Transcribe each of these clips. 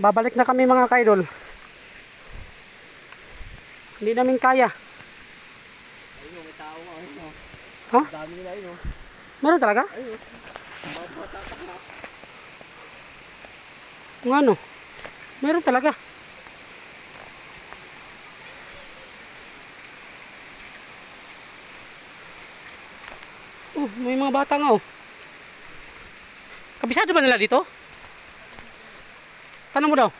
Babalik na kami mga kaidol. Hindi namin kaya. Ayun, may tao nga. Ayun, Ha? dami nila yun. Meron talaga? Ayun. Kung ano? Meron talaga. Oh, may mga bata nga oh. Kabisado ba nila dito? Tanong mo daw.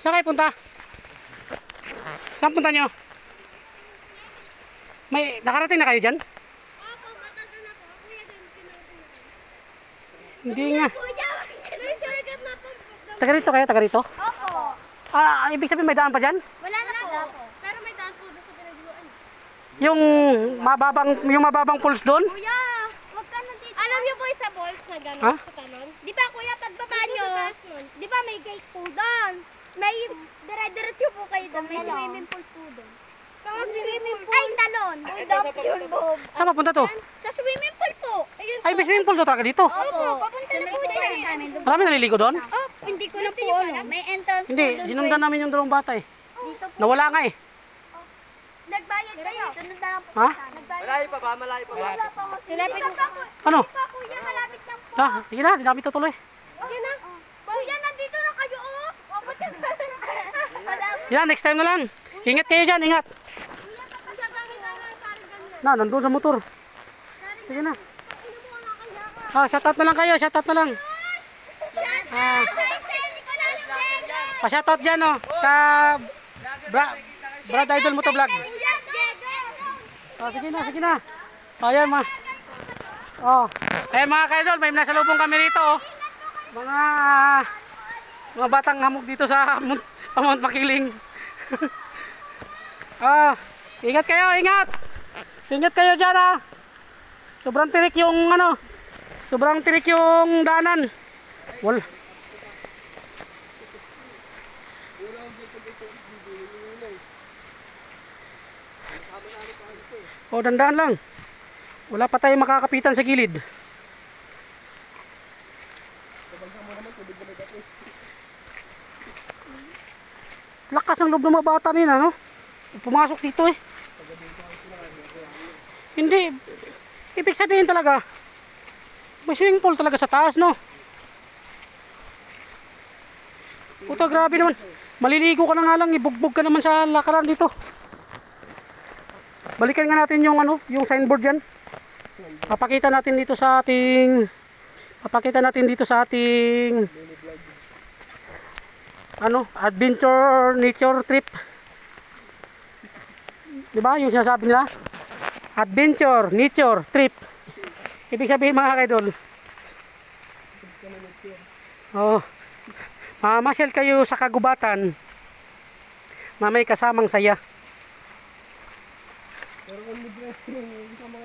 Saan kayo punta? Saan punta nyo? May nakarating na kayo dyan? Opo, matagal na po. Kuya din, kinukuha. Hindi nga. Kuya, may shortcut na po. Taga rito kayo? Taga rito? Opo. Ah, ibig sabihin may daan pa dyan? Wala na po. Pero may daan po doon sa pinagluan. Yung mababang pulse doon? Kuya, wag ka na dito. Alam niyo po yung sa balls na gano'n Ha? sa talon? Di ba kuya, pagbaba niyo, di ba may gate po doon? May dire-diretso po kayo doon. May swimming pool po doon. Swimming pool. Ay, talon. Hold up yun, Bob. Saan papunta to? Sa swimming pool po. Ayun Ay, may swimming pool to talaga dito. Opo, papunta na po dyan. Marami naliligo doon? Oh, hindi ko na po alam. May entrance Hindi, po doon. dinundan namin yung dalawang bata eh. Dito po. Nawala nga eh. Nagbayad kayo. Doon na lang po. Ha? Nagbayad. Malayo pa ba? Malayo pa ba? Wala pa ako. Malapit na po. Ano? Pa, kuya, malapit lang po. Sige na, di namin tutuloy. Okay na. Kuya, nandito na kayo, oh. Wala po. Yan, next time na lang. Ingat kayo dyan, ingat. Kuya, pagkagamit na lang sa akin ganyan. Na, nandun sa motor. Sige na. Inubuha nga kaya ka. Ah, shoutout na lang kayo, shoutout na lang. Ah, pa-shoutout dyan oh, sa Brad Idol Moto Vlog. Oh, sige na, sige na. Ayan oh, ayan mga kaidol, may nasalubong kami rito oh. Mga batang hamog dito sa Mount Makiling. Ah, ingat kayo, ingat. Ingat kayo dyan ah. Sobrang tirik yung sobrang tirik yung daanan. Wala. O, dandaan lang. Wala pa tayong makakapitan sa gilid. Lakas ang loob ng mga bata nila, no? Pumasok dito eh. Hindi. Ibig sabihin talaga, may swimming pool talaga sa taas, no? Puta, grabe naman. Maliligo ka na nga lang, ibugbog ka naman sa lakaran dito. Balikan nga natin yung yung signboard diyan. Papakita natin dito sa ating adventure nature trip. 'Di ba? Yung sinasabi nila, adventure nature trip. Ibig sabihin mga kaidol, mamasyal kayo sa kagubatan, may kasamang saya.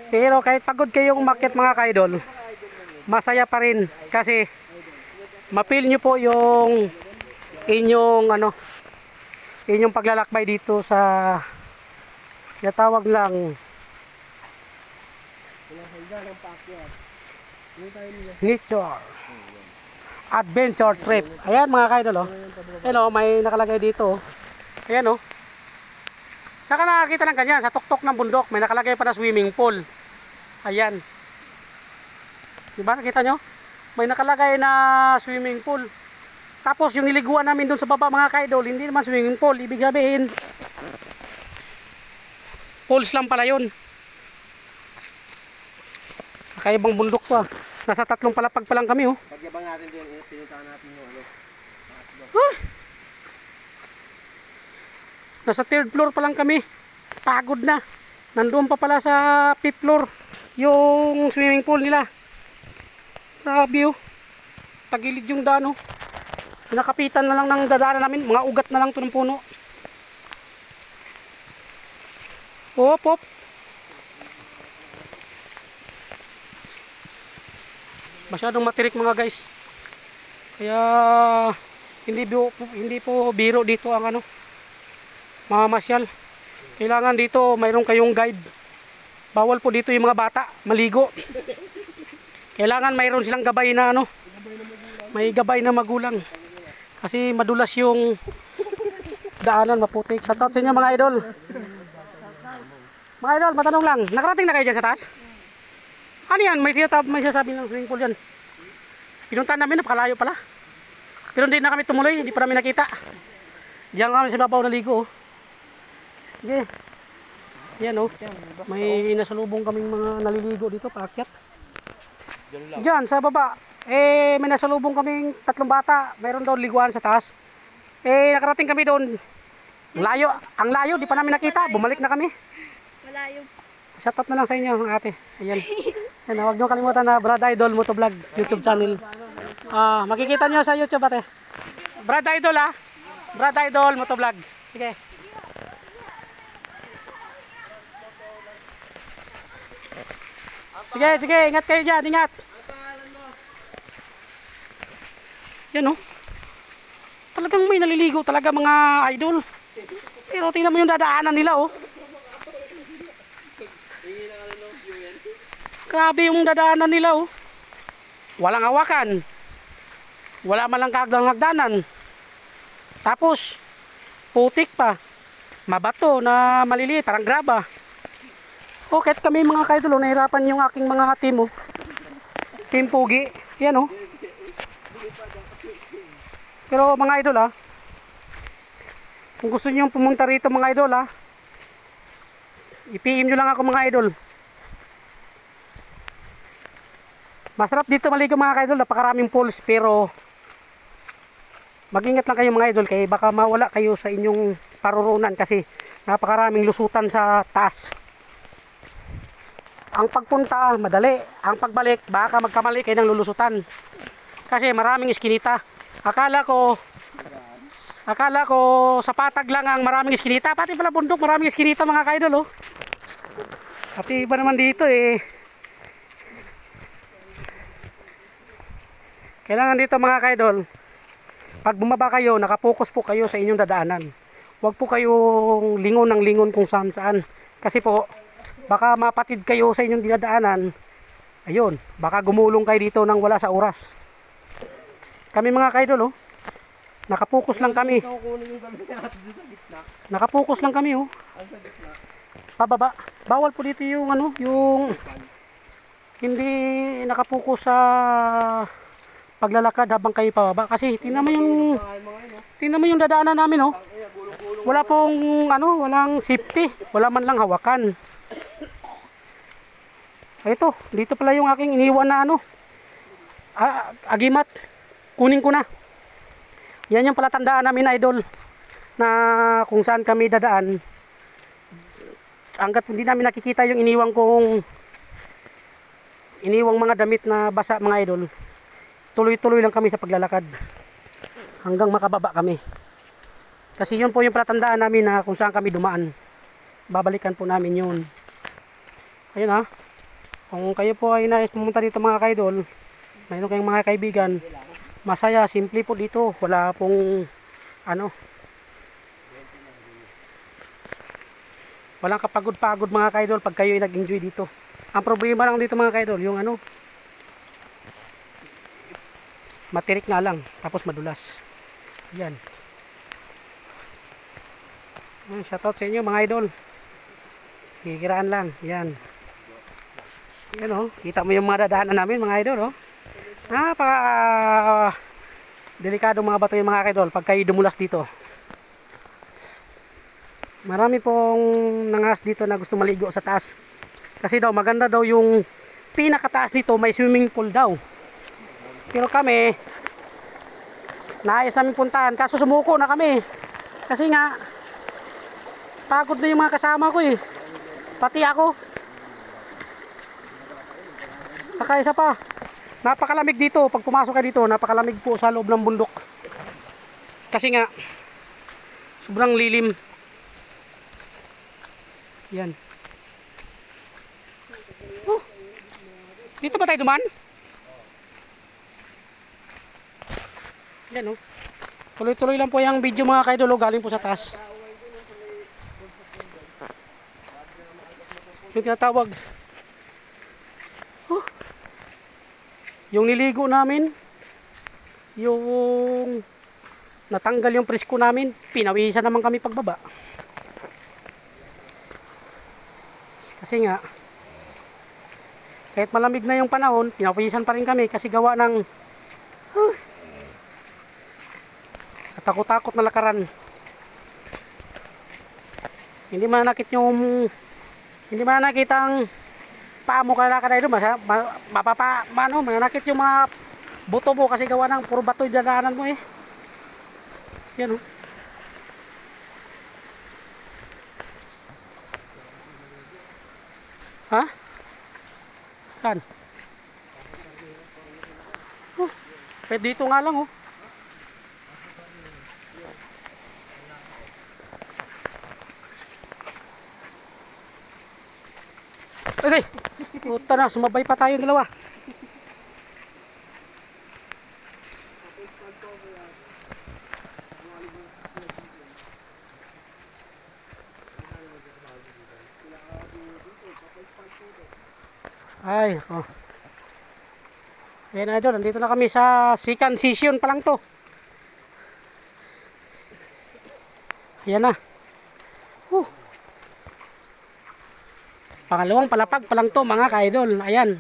Pero kahit pagod kayong umakyat mga kaidol, masaya pa rin kasi mapil nyo po yung inyong paglalakbay dito sa tawag lang nature adventure trip. Ayan mga kaidol oh. Ayan oh, may nakalagay dito oh. Ayan oh. Saan ka nakakita ng ganyan? Sa tuktok ng bundok may nakalagay pa na swimming pool. Ayan. Diba nakita nyo? May nakalagay na swimming pool. Tapos yung niliguan namin dun sa baba mga kaidol, hindi naman swimming pool. Ibig sabihin pools lang pala yun. Kakaibang bundok to ah. Nasa 3 palapag pa lang kami oh. Pagyabang natin din, pinuntahan natin yung Nasa 3rd floor pa lang kami. Pagod na. Nandoon pa pala sa 5th floor yung swimming pool nila. Grabe oh. Tagilid yung daan oh. Nakapitan na lang ng dadaanan namin. Mga ugat na lang to ng puno. Hop hop. Masyadong matirik mga guys. Kaya hindi po biro dito ang mamamasyal. Kailangan dito mayroon kayong guide. Bawal po dito yung mga bata maligo. Kailangan mayroon silang gabay na ano, may gabay na magulang. Kasi madulas yung daanan, maputik. Shout out sa inyo mga idol. Mga idol, matanong lang, nakarating na kayo dyan sa taas? Ano yan? May sasabi ng swimming pool yan. Pinuntahan namin, napakalayo pala. Pero hindi na kami tumuloy, hindi pa namin nakita. Diyan kami sa babaw naligo. Sige. Yan oh. May nasalubong kaming mga naliligo dito, paakyat. Diyan sa baba. May nasalubong kaming 3 bata. Mayroon daw liguan sa taas. Nakarating kami doon. Ang layo, di pa namin nakita. Bumalik na kami. Malayo. Shoutout na lang sa inyo, mga ate. Ayan. Yan, huwag niyo kalimutan na Brad Idol Motovlog YouTube channel. Makikita niyo sa YouTube ate. Brad Idol Brad Idol Motovlog. Sige. Sige, ingat kayo dyan, ingat. Yan oh. Talagang may naliligo talaga mga idol. Pero tingnan mo yung dadaanan nila oh. Grabe yung dadaanan nila oh. Walang hawakan. Wala man lang kaglang hagdanan. Tapos putik pa. Mabato na maliliit, parang graba. Oh, kahit kami mga kaidol, nahirapan yung aking mga team oh. Team Pugi. Yan oh. Pero mga idol kung gusto niyo pumunta rito mga idol i-PM nyo lang ako mga idol. Masarap dito maligo mga kaidol, napakaraming pools, pero mag-ingat lang kayo mga idol kaya baka mawala kayo sa inyong parurunan kasi napakaraming lusutan sa taas. Ang pagpunta madali, ang pagbalik baka magkamali kayo ng lulusutan kasi maraming iskinita. Akala ko sa patag lang ang maraming iskinita, pati pala bundok maraming iskinita mga kaidol oh. Pati iba naman dito kailangan dito mga kaidol, pag bumaba kayo, nakapokus po kayo sa inyong dadaanan. Huwag po kayong lingon ng lingon kung saan saan. Kasi po, baka mapatid kayo sa inyong dinadaanan. Ayun, baka gumulong kayo dito nang wala sa oras. Kami mga kaidol nakapokus lang kami. Nakapokus lang kami Pababa. Bawal po dito yung yung hindi nakapokus sa paglalakad habang kayo pababa kasi tingnan mo yung dadaanan namin wala pong walang safety, wala man lang hawakan. Ito, dito pala yung aking iniwan na agimat. Kunin ko na. Yan yung palatandaan namin idol na kung saan kami dadaan. Hanggat hindi namin nakikita yung iniwang mga damit na basa mga idol, tuloy-tuloy lang kami sa paglalakad hanggang makababa kami. Kasi yun po yung palatandaan namin na kung saan kami dumaan. Babalikan po namin yun. Ayun kung kayo po ay nais pumunta dito mga kaidol, mayroon kayong mga kaibigan, masaya, simple po dito. Wala pong walang kapagod-pagod mga kaidol pag kayo ay nag-enjoy dito. Ang problema lang dito mga kaidol, yung matirik nga lang, tapos madulas. Yan. Shoutout sa inyo mga idol. Kikiraan lang. Yan. Yan kita mo yung mga dadaanan namin mga idol delikado mga bato yung mga idol pag kayo dumulas dito. Marami pong nangas dito na gusto maligo sa taas. Kasi daw maganda daw yung pinakataas dito, may swimming pool daw. Pero kami naayos namin puntahan, kaso sumuko na kami. Kasi nga pagod na yung mga kasama ko pati ako. Saka isa pa, napakalamig dito. Pag pumasok ka dito, napakalamig po sa loob ng bundok. Kasi nga sobrang lilim. Yan. Dito ba tayo duman? Yan tuloy-tuloy lang po yung video mga kaidol galing po sa taas. Yung tinatawag Yung niligo namin, yung natanggal yung presko namin, pinawisan naman kami pagbaba. Kasi nga, kahit malamig na yung panahon, pinawisan pa rin kami kasi gawa ng katakot-takot na lakaran. Hindi man nakita ang paa mo kalakad ay doon, manakit yung mga buto mo kasi gawa ng puro bato yung dadaanan mo eh. Yan oh. Ha? Saan? Oh, kahit dito nga lang oh. Okay, puta na, sumabay pa tayong dalawa. Ay, oh. Ayan idol, nandito na kami sa second session pa lang to. Ayan na. Pangalawang palapag pa lang to mga ka-idol. Ayan.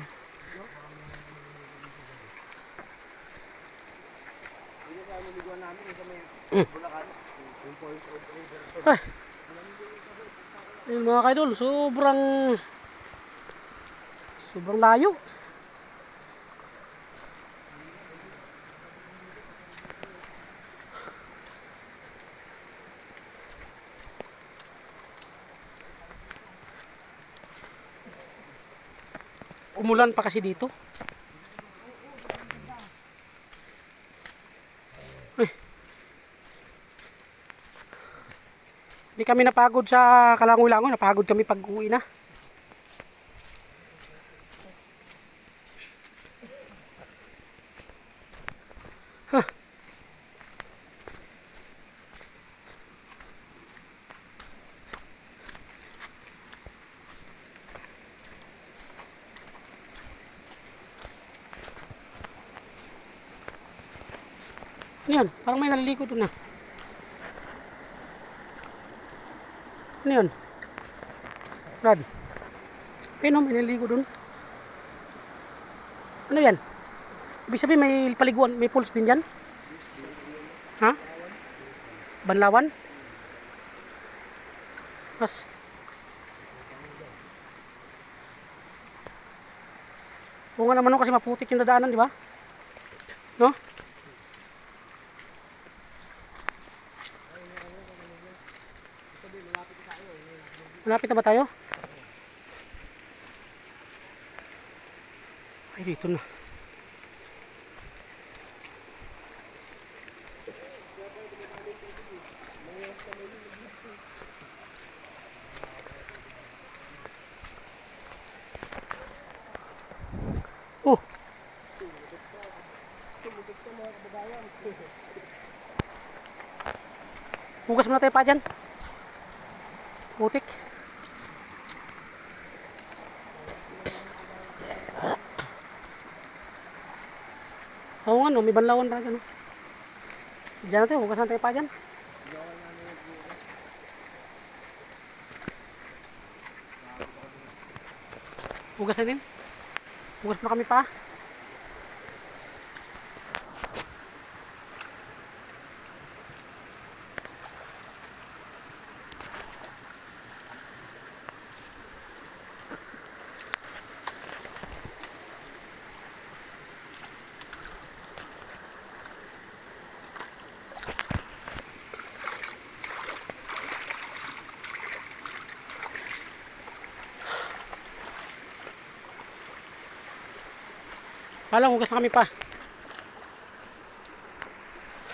Ayun mga ka-idol, sobrang layo. Umulan pa kasi dito. Hindi kami napagod sa Kalangoy-Langoy, napagod kami pag-uwi na. Ano yan? Parang may naliligo doon na. Ano yan? Brad. Ayun o, may naliligo doon. Ano yan? Ibig sabihin may paliguan, may pools din dyan? Ha? Banlawan? Mas. Oo nga naman kasi maputik yung dadaanan, di ba? No? Malapit na ba tayo? Ay, dito na. Oh. Hugas muna tayo pa dyan. Putik. Oo nga no, may banlawan pa dyan. Diyan natin, hugas natin pa dyan. Hugas na din. Hugas na kami pa. Palang hugas na kami pa.